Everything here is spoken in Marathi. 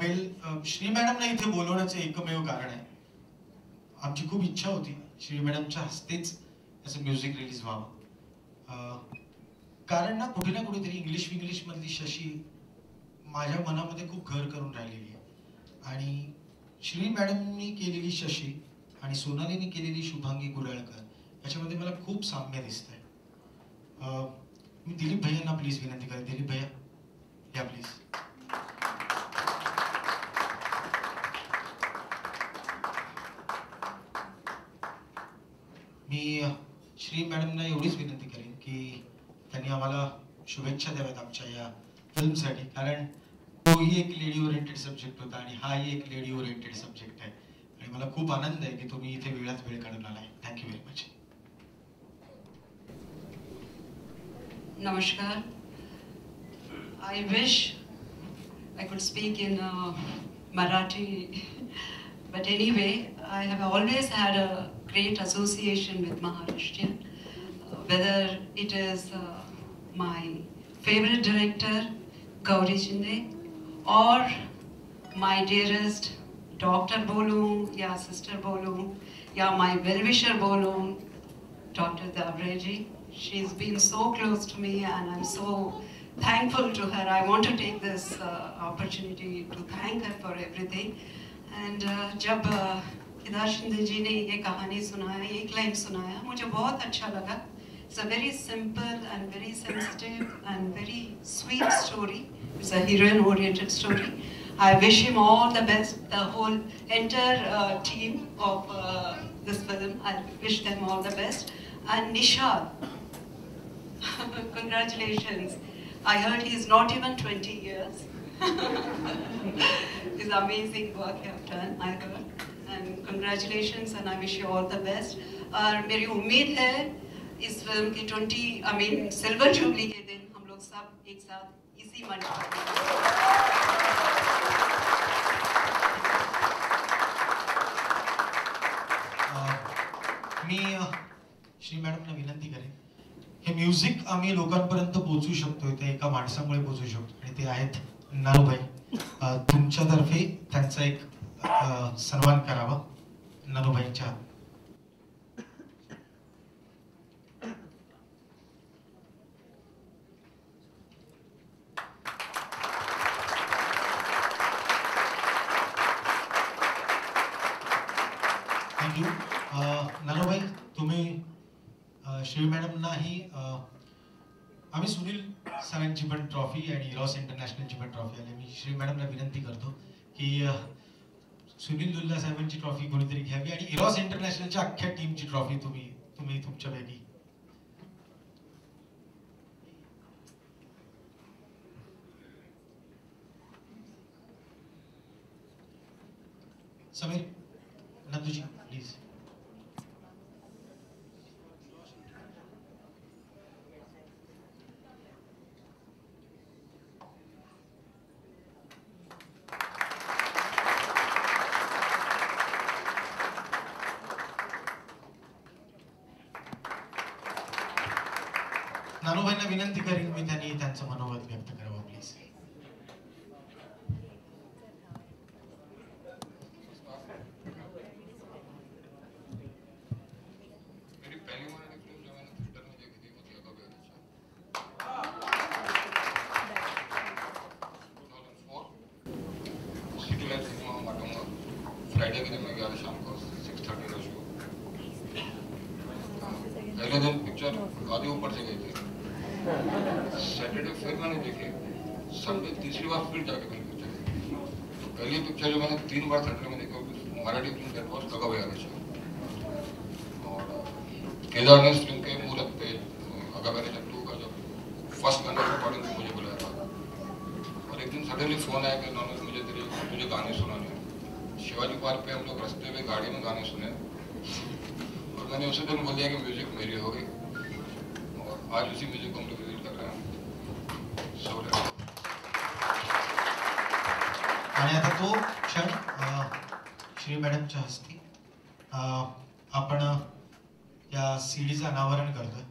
श्री मॅडमला इथे बोलवण्याचं एकमेव कारण आहे, आमची खूप इच्छा होती श्री मॅडमच्या हस्तेच असं म्युझिक रिलीज व्हावं. कारण ना कुठेतरी इंग्लिश मधली शशी माझ्या मनामध्ये खूप घर करून राहिलेली आहे आणि श्री मॅडमनी केलेली शशी आणि सोनालीने केलेली शुभांगी गुराळकर याच्यामध्ये मला खूप साम्य दिसतंय. मी दिलीप भैयांना प्लीज विनंती करेन. दिलीप भैया या प्लीज. मी श्री मॅडमना एवढीच विनंती करेन की त्यांनी आम्हाला शुभेच्छा द्याव्यात आमच्या या फिल्मसाठी, कारण तोही एक लेडी ओरिएंटेड सब्जेक्ट होता आणि हाही एक लेडी ओरिएंटेड सब्जेक्ट आहे आणि मला खूप आनंद आहे की तुम्ही इथे वेळात वेळ काढून आलाय. Thank you very much. Namaskar. I wish I could speak in Marathi, but anyway, I have always had a great association with Maharashtrian. Whether it is my favorite director, Gauri Shinde, or my dearest doctor bolun, ya sister bolun, ya my well-wisher bolun, Dr. Davreji. She's been so close to me and I'm so thankful to her. I want to take this opportunity to thank her for everything. And जब केदार शिंदे जी ने ये कहानी सुनाया, एक लाइन सुनाया, मुझे बहुत अच्छा लगा. It's a very simple and very sensitive and very sweet story. It's a heroine-oriented story. I wish him all the best, the whole entire team of this film. I wish them all the best. And Nishad, congratulations. I heard he's not even 20 years. It's amazing work you have done, I heard. And congratulations and I wish you all the best. और मेरी उम्मीद है इस फिल्म की सिल्वर जुबली के दिन हम लोग सब एक साथ इसी मंच पर मी श्री मॅडमना विनंती करेन, हे म्युझिक आम्ही लोकांपर्यंत पोहोचू शकतो ते एका माणसामुळे पोहोचू शकतो आणि ते आहेत नानूभाई. तुमच्यातर्फे त्यांचा एक सन्मान करावा नानूभाईंच्या. थँक्यू. नानूभाई, तुम्ही श्री मॅडमनाही आम्ही सुनील सरांची पण ट्रॉफी आणि इरॉस इंटरनॅशनलची पण ट्रॉफी आली. मी श्री मॅडमला विनंती करतो की सुनील दुल्ला साहेबांची ट्रॉफी कोणीतरी घ्यावी आणि इरॉस इंटरनॅशनलच्या अख्ख्या टीमची ट्रॉफी तुम्ही तुमच्यापैकी. समीर नंदूजी प्लीज. नानूभाईंना विनंती करेन मी त्यांनी त्यांचं मनोगत व्यक्त करावं प्लीज. मेरी पहली मराठी फिल्म जो मैंने थिएटर में देखी थी वो थी अगाबे अलीशा 2004 City Life Cinema Matunga. Friday के दिन मैं गया था शाम को 6:30 का शो. पहले दिन पिक्चर आधे ऊपर से गई थी. सैटरडे फिर मैंने देखी, संडे तीसरी बार फिर जाके मैंने पिक्चर. तो पहली पिक्चर जो मैंने 3 बार थिएटर में देखी मराठी फिल्म दैट वाज अगाबे अलीशा. और केदार ने फिल्म के मुहूर्त पे अगाबे अलीशा 2 का जब फर्स्ट गाना रिकॉर्डिंग में मुझे बुलाया था और एक दिन सडनली फोन आया कि उन्होंने मुझे गाने सुनाने हैं. शिवाजी पार्क पे हम लोग रास्ते में गाड़ी में गाने सुने और मैंने उसी दिन बोल दिया कि म्यूजिक मेरी हो गई और आज उसी म्यूजिक को हम लोग रिलीज कर रहे हैं. आणि आता तो क्षण श्री मॅडमच्या हस्ते आपण या सीडीचं अनावरण करतोय.